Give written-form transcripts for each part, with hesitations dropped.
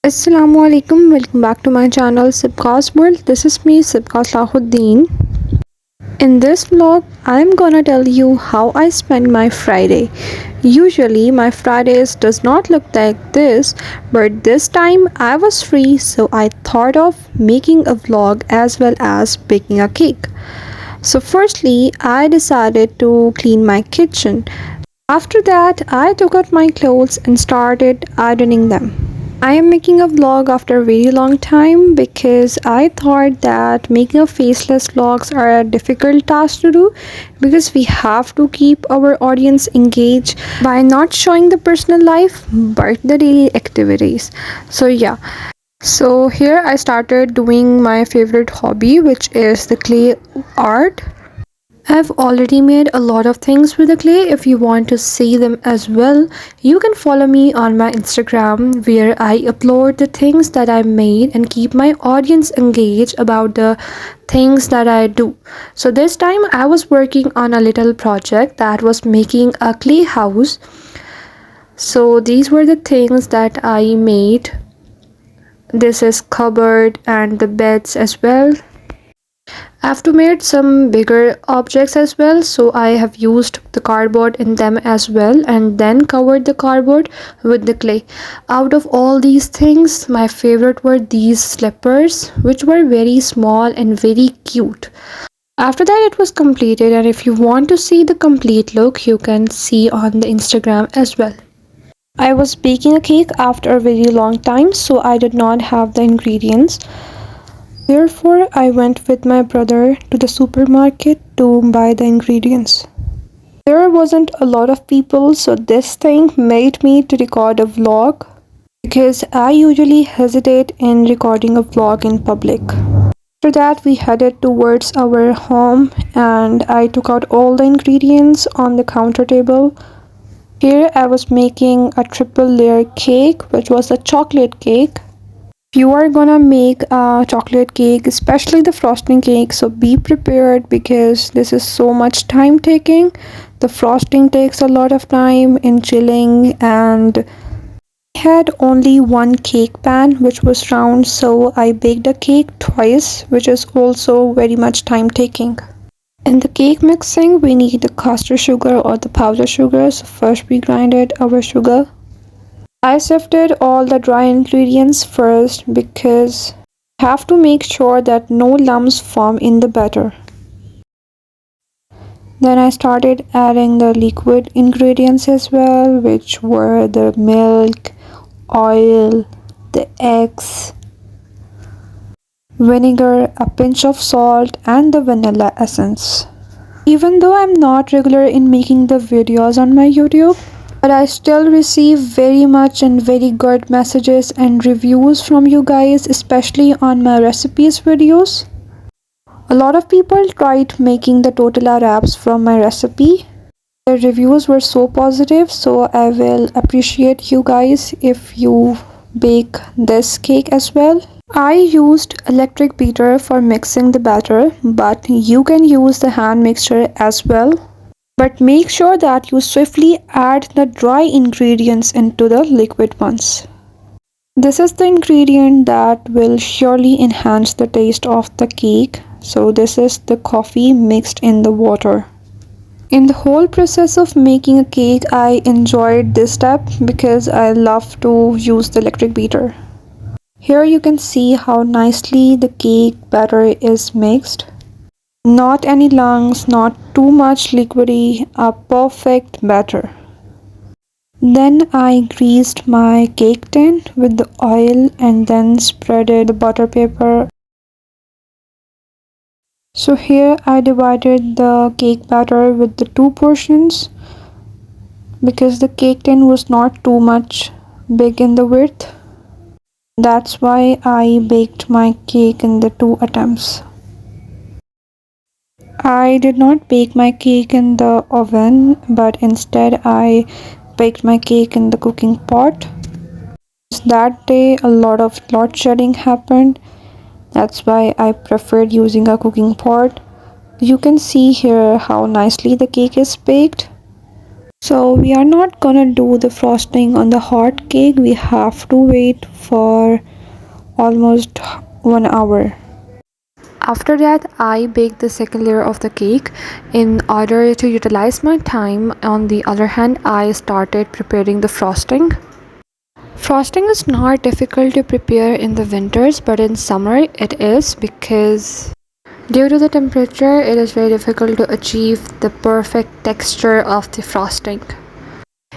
Assalamualaikum, welcome back to my channel Sibgha'sWorld. This is me, Sibgha'sWorld. In this vlog, I'm gonna tell you how I spend my Friday. Usually, my Fridays does not look like this, but this time I was free, so I thought of making a vlog as well as baking a cake. So, firstly, I decided to clean my kitchen. After that, I took out my clothes and started ironing them. I am making a vlog after a very long time because I thought that making a faceless vlogs are a difficult task to do because we have to keep our audience engaged by not showing the personal life but the daily activities. So here I started doing my favorite hobby, which is the clay art. I've already made a lot of things with the clay. If you want to see them as well, you can follow me on my Instagram where I upload the things that I made and keep my audience engaged about the things that I do. So this time I was working on a little project that was making a clay house. So these were the things that I made. This is cupboard and the beds as well. I have to made some bigger objects as well, so I have used the cardboard in them as well and then covered the cardboard with the clay. Out of all these things, my favorite were these slippers, which were very small and very cute. After that it was completed, and if you want to see the complete look, you can see on the Instagram as well. I was baking a cake after a very long time, so I did not have the ingredients. Therefore, I went with my brother to the supermarket to buy the ingredients. There wasn't a lot of people, so this thing made me to record a vlog because I usually hesitate in recording a vlog in public. After that, we headed towards our home and I took out all the ingredients on the counter table. Here I was making a triple layer cake, which was a chocolate cake. If you are gonna make a chocolate cake, especially the frosting cake, so be prepared because this is so much time taking. The frosting takes a lot of time in chilling, and I had only one cake pan which was round, so I baked a cake twice, which is also very much time taking. In the cake mixing, we need the caster sugar or the powder sugar. So first we grinded our sugar. I sifted all the dry ingredients first because I have to make sure that no lumps form in the batter. Then I started adding the liquid ingredients as well, which were the milk, oil, the eggs, vinegar, a pinch of salt, and the vanilla essence. Even though I'm not regular in making the videos on my YouTube, but I still receive very much and very good messages and reviews from you guys, especially on my recipes videos. A lot of people tried making the tortilla wraps from my recipe. The reviews were so positive, so I will appreciate you guys if you bake this cake as well. I used electric beater for mixing the batter, but you can use the hand mixture as well. But make sure that you swiftly add the dry ingredients into the liquid ones. This is the ingredient that will surely enhance the taste of the cake. So this is the coffee mixed in the water. In the whole process of making a cake, I enjoyed this step because I love to use the electric beater. Here you can see how nicely the cake batter is mixed. Not any lumps, not too much liquidy, a perfect batter. Then I greased my cake tin with the oil and then spreaded the butter paper. So here I divided the cake batter with the two portions because the cake tin was not too much big in the width. That's why I baked my cake in the two attempts. I did not bake my cake in the oven, but instead I baked my cake in the cooking pot. That day a lot of load shedding happened. That's why I preferred using a cooking pot. You can see here how nicely the cake is baked. So we are not gonna do the frosting on the hot cake. We have to wait for almost 1 hour. After that, I baked the second layer of the cake. In order to utilize my time, on the other hand, I started preparing the frosting. Frosting is not difficult to prepare in the winters, but in summer it is, because due to the temperature, it is very difficult to achieve the perfect texture of the frosting.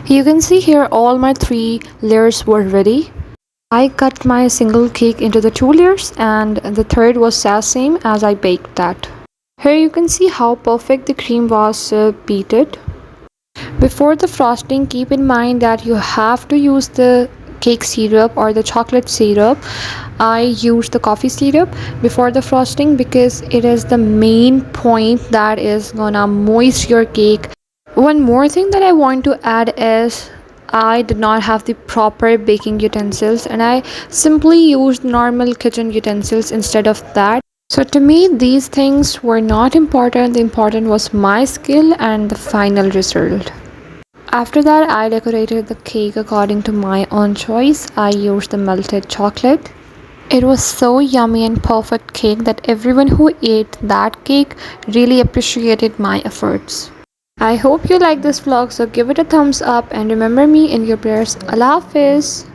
You can see here all my 3 layers were ready. I cut my single cake into the 2 layers, and the third was as same as I baked that. Here you can see how perfect the cream was beaten. Before the frosting, keep in mind that you have to use the cake syrup or the chocolate syrup. I use the coffee syrup before the frosting because it is the main point that is gonna moist your cake. One more thing that I want to add is I did not have the proper baking utensils, and I simply used normal kitchen utensils instead of that. So to me, these things were not important. The important was my skill and the final result. After that, I decorated the cake according to my own choice. I used the melted chocolate. It was so yummy and perfect cake that everyone who ate that cake really appreciated my efforts. I hope you like this vlog, so give it a thumbs up and remember me in your prayers. Allah Hafiz.